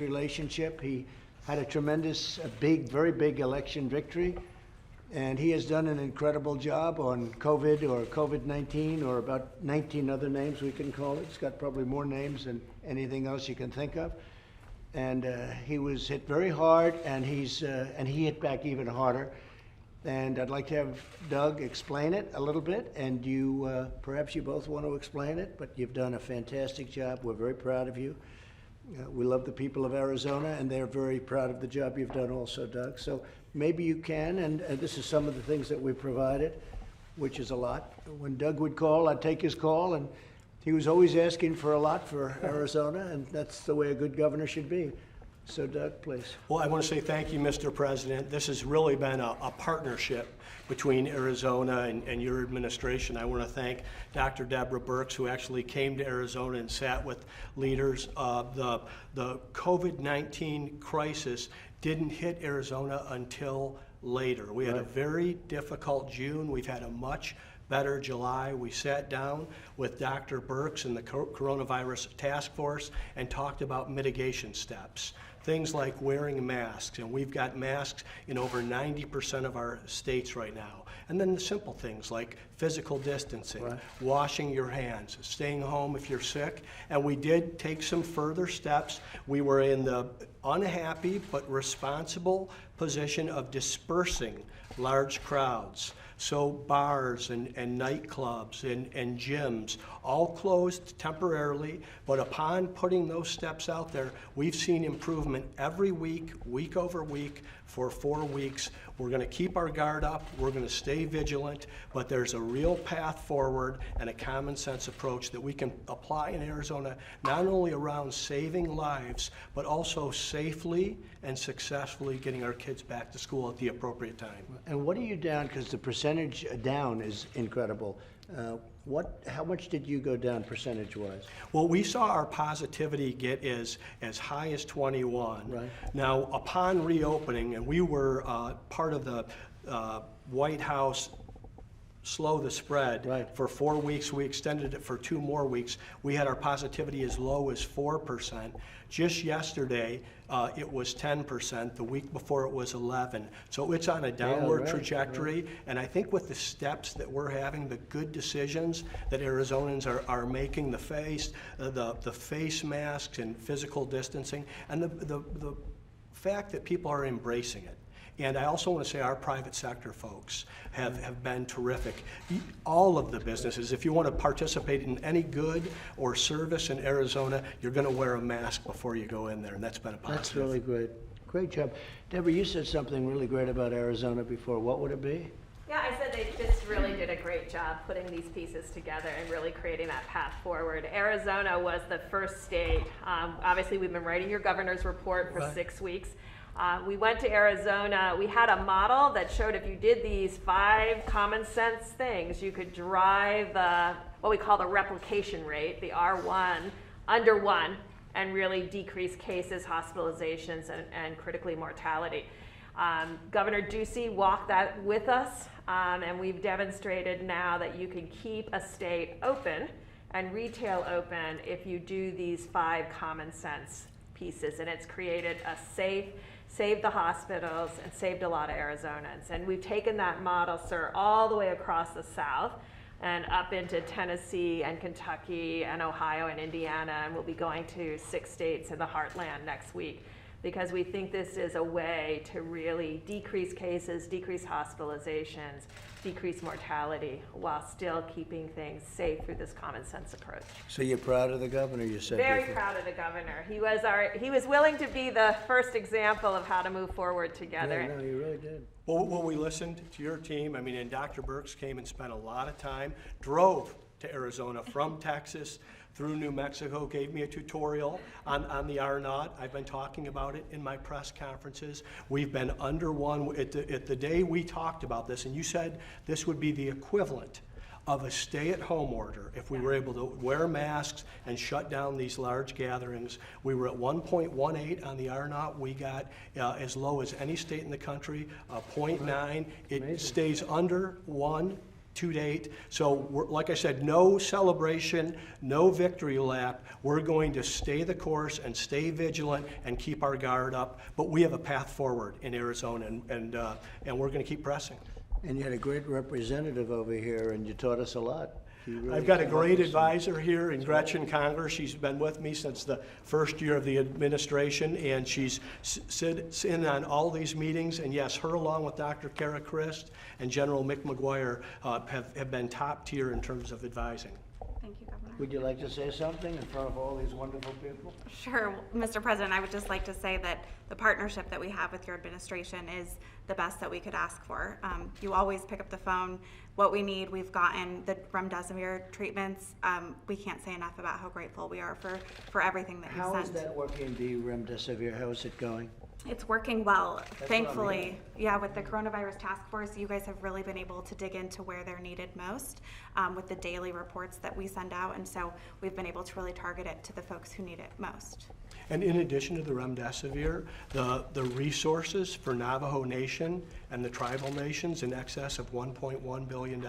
relationship. He had a tremendous, very big election victory, and he has done an incredible job on COVID or COVID-19 or about 19 other names we can call it. It's got probably more names than anything else you can think of. And he was hit very hard, and he hit back even harder. And I'd like to have Doug explain it a little bit, and perhaps you both want to explain it, but you've done a fantastic job. We're very proud of you. We love the people of Arizona, and they're very proud of the job you've done also, Doug. So maybe you can, and this is some of the things that we provided, which is a lot. When Doug would call, I'd take his call, and he was always asking for a lot for Arizona, and that's the way a good governor should be. So Doug, please. Well, I want to say thank you, Mr. President. This has really been a partnership between Arizona and your administration. I want to thank Dr. Deborah Birx, who actually came to Arizona and sat with leaders. The COVID-19 crisis didn't hit Arizona until later. We had a very difficult June. We've had a much better July. We sat down with Dr. Birx and the Coronavirus Task Force and talked about mitigation steps. Things like wearing masks, and we've got masks in over 90% of our states right now. And then the simple things like physical distancing, washing your hands, staying home if you're sick. And we did take some further steps. We were in the unhappy but responsible position of dispersing large crowds. So bars and nightclubs and gyms all closed temporarily, but upon putting those steps out there, we've seen improvement every week, week over week, for 4 weeks. We're going to keep our guard up, we're going to stay vigilant, but there's a real path forward and a common sense approach that we can apply in Arizona, not only around saving lives, but also safely and successfully getting our kids back to school at the appropriate time. And what are you down, because the percentage down is incredible. How much did you go down percentage-wise? Well, we saw our positivity get as high as 21. Right. Now, upon reopening, and we were part of the White House slow the spread for 4 weeks. We extended it for 2 more weeks. We had our positivity as low as 4%. Just yesterday, it was 10%. The week before, it was 11%. So it's on a downward trajectory. And I think with the steps that we're having, the good decisions that Arizonans are making, the face masks and physical distancing, and the fact that people are embracing it. And I also want to say our private sector folks have been terrific. All of the businesses, if you want to participate in any good or service in Arizona, you're going to wear a mask before you go in there, and that's been a positive. That's really great. Great job. Deborah, you said something really great about Arizona before. What would it be? Yeah, I said they just really did a great job putting these pieces together and really creating that path forward. Arizona was the first state. Obviously, we've been writing your governor's report for 6 weeks. We went to Arizona. We had a model that showed if you did these 5 common sense things, you could drive what we call the replication rate, the R1, under 1, and really decrease cases, hospitalizations, and critically mortality. Governor Ducey walked that with us, and we've demonstrated now that you can keep a state open and retail open if you do these 5 common sense pieces, and it's created a saved the hospitals and saved a lot of Arizonans. And we've taken that model, sir, all the way across the South and up into Tennessee and Kentucky and Ohio and Indiana, and we'll be going to 6 states in the heartland next week, because we think this is a way to really decrease cases, decrease hospitalizations, decrease mortality, while still keeping things safe through this common sense approach. So you're proud of the governor, you said? Very proud of the governor. He was willing to be the first example of how to move forward together. Yeah, no, you really did. Well, when we listened to your team, I mean, and Dr. Birx came and spent a lot of time, drove to Arizona from Texas through New Mexico, gave me a tutorial on the R0. I've been talking about it in my press conferences. We've been under 1 at the day we talked about this, and you said this would be the equivalent of a stay-at-home order if we were able to wear masks and shut down these large gatherings. We were at 1.18 on the R0. We got as low as any state in the country, 0.9. It stays under 1 to date. So like I said, no celebration, no victory lap. We're going to stay the course and stay vigilant and keep our guard up. But we have a path forward in Arizona, and we're going to keep pressing. And you had a great representative over here, and you taught us a lot. I've got a great advisor here in Gretchen Conger. She's been with me since the first year of the administration, and she's sits in on all these meetings. And yes, her along with Dr. Kara Christ and General Mick McGuire have been top tier in terms of advising. Thank you, Governor. Would you like to say something in front of all these wonderful people? Sure, Mr. President, I would just like to say that the partnership that we have with your administration is the best that we could ask for. You always pick up the phone. What we need, we've gotten the remdesivir treatments. We can't say enough about how grateful we are for everything that you sent. How is that working, the remdesivir? How is it going? It's working well, what I thankfully. mean. Yeah, with the coronavirus task force, you guys have really been able to dig into where they're needed most with the daily reports that we send out, and so we've been able to really target it to the folks who need it most. And in addition to the remdesivir, the resources for Navajo Nation and the tribal nations in excess of $1.1 billion,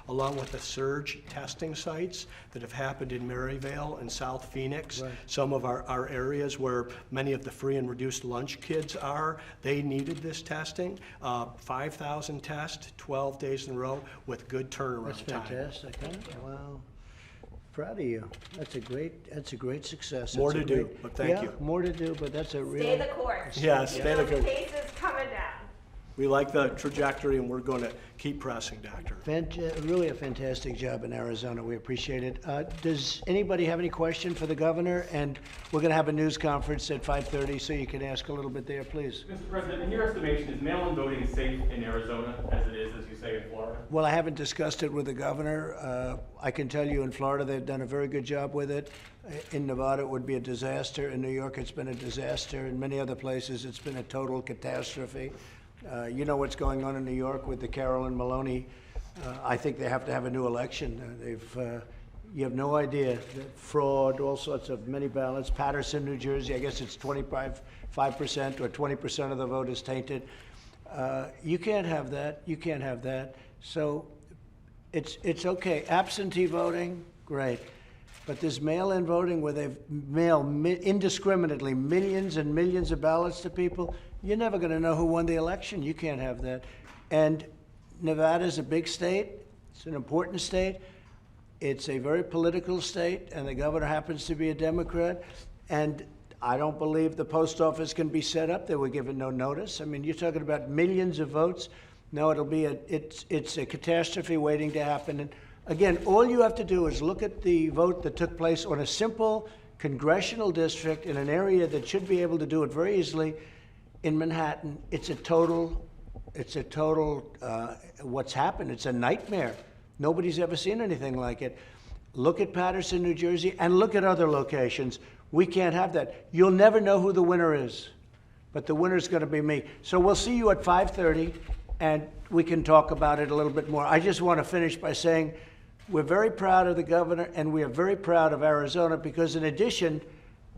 along with the surge testing sites that have happened in Maryvale and South Phoenix, Right. some of our areas where many of the free and reduced lunch kids are, they needed this testing. 5,000 tests, 12 days in a row with good turnaround That's time. fantastic, huh? Wow. Proud of you. That's a great success. More That's to a do, great- but thank you. Yeah, more to do, but that's a real. Stay the course. Yeah, stay the Those course. cases coming down. We like the trajectory, and we're going to keep pressing, Doctor. Really a fantastic job in Arizona. We appreciate it. Does anybody have any question for the governor? And we're going to have a news conference at 5:30, so you can ask a little bit there, please. Mr. President, in your estimation, is mail-in voting safe in Arizona as it is, as you say, in Florida? Well, I haven't discussed it with the governor. I can tell you in Florida, they've done a very good job with it. In Nevada, it would be a disaster. In New York, it's been a disaster. In many other places, it's been a total catastrophe. You know what's going on in New York with the Carolyn Maloney. I think they have to have a new election. You have no idea. Fraud, all sorts of many ballots. Paterson, New Jersey, I guess it's 5% or 20% of the vote is tainted. You can't have that. You can't have that. So it's okay. Absentee voting, great. But this mail-in voting where they mail indiscriminately millions and millions of ballots to people, you're never going to know who won the election. You can't have that. And Nevada's a big state. It's an important state. It's a very political state, and the governor happens to be a Democrat. And I don't believe the post office can be set up. They were given no notice. I mean, you're talking about millions of votes. No, it's a catastrophe waiting to happen. And again, all you have to do is look at the vote that took place on a simple congressional district in an area that should be able to do it very easily in Manhattan. It's a total, what's happened, it's a nightmare. Nobody's ever seen anything like it. Look at Paterson, New Jersey, and look at other locations. We can't have that. You'll never know who the winner is, but the winner's going to be me. So we'll see you at 5:30, and we can talk about it a little bit more. I just want to finish by saying we're very proud of the governor, and we are very proud of Arizona because, in addition,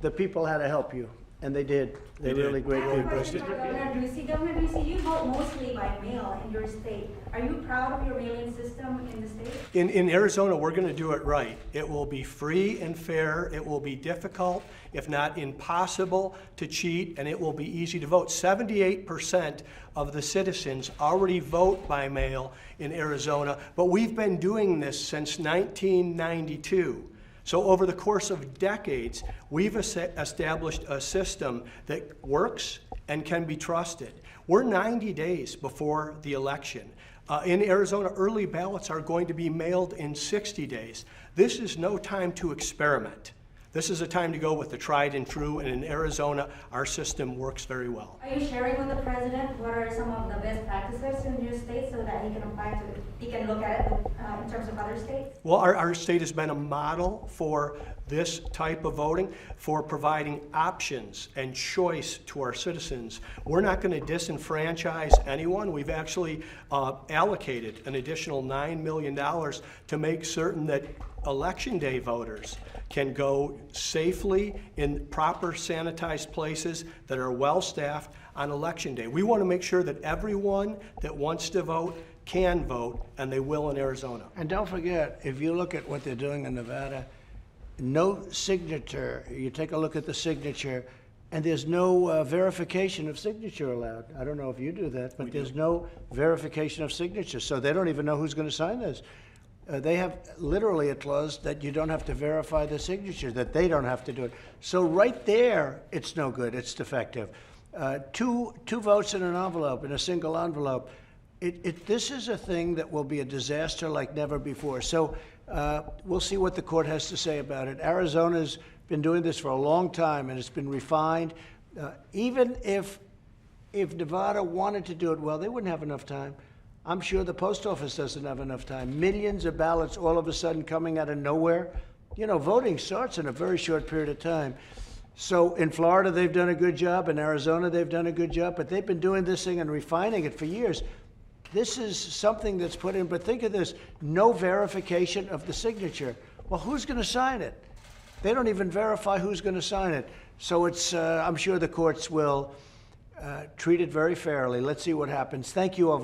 the people had to help you, and they did. They're They did. really great people. Governor Ducey, you vote mostly by mail in your state. Are you proud of your mail-in system in the state? In Arizona, we're going to do it right. It will be free and fair. It will be difficult, if not impossible, to cheat, and it will be easy to vote. 78% of the citizens already vote by mail in Arizona, but we've been doing this since 1992. So over the course of decades, we've established a system that works and can be trusted. We're 90 days before the election. In Arizona, early ballots are going to be mailed in 60 days. This is no time to experiment. This is a time to go with the tried and true, and in Arizona, our system works very well. Are you sharing with the president what are some of the best practices in your state so that he can look at it in terms of other states? Well, our state has been a model for this type of voting, for providing options and choice to our citizens. We're not going to disenfranchise anyone. We've actually allocated an additional $9 million to make certain that Election Day voters can go safely in proper sanitized places that are well-staffed on Election Day. We want to make sure that everyone that wants to vote can vote, and they will in Arizona. And don't forget, if you look at what they're doing in Nevada, no signature, you take a look at the signature, and there's no verification of signature allowed. I don't know if you do that, but there's no verification of signature, so they don't even know who's going to sign this. They have literally a clause that you don't have to verify the signature, that they don't have to do it. So right there, it's no good, it's defective. Two votes in an envelope, in a single envelope. This is a thing that will be a disaster like never before. So we'll see what the court has to say about it. Arizona's been doing this for a long time, and it's been refined. Even if Nevada wanted to do it well, they wouldn't have enough time. I'm sure the post office doesn't have enough time. Millions of ballots all of a sudden coming out of nowhere. You know, voting starts in a very short period of time. So in Florida, they've done a good job. In Arizona, they've done a good job. But they've been doing this thing and refining it for years. This is something that's put in, but think of this, no verification of the signature. Well, who's going to sign it? They don't even verify who's going to sign it. So it's, I'm sure the courts will treat it very fairly. Let's see what happens. Thank you all.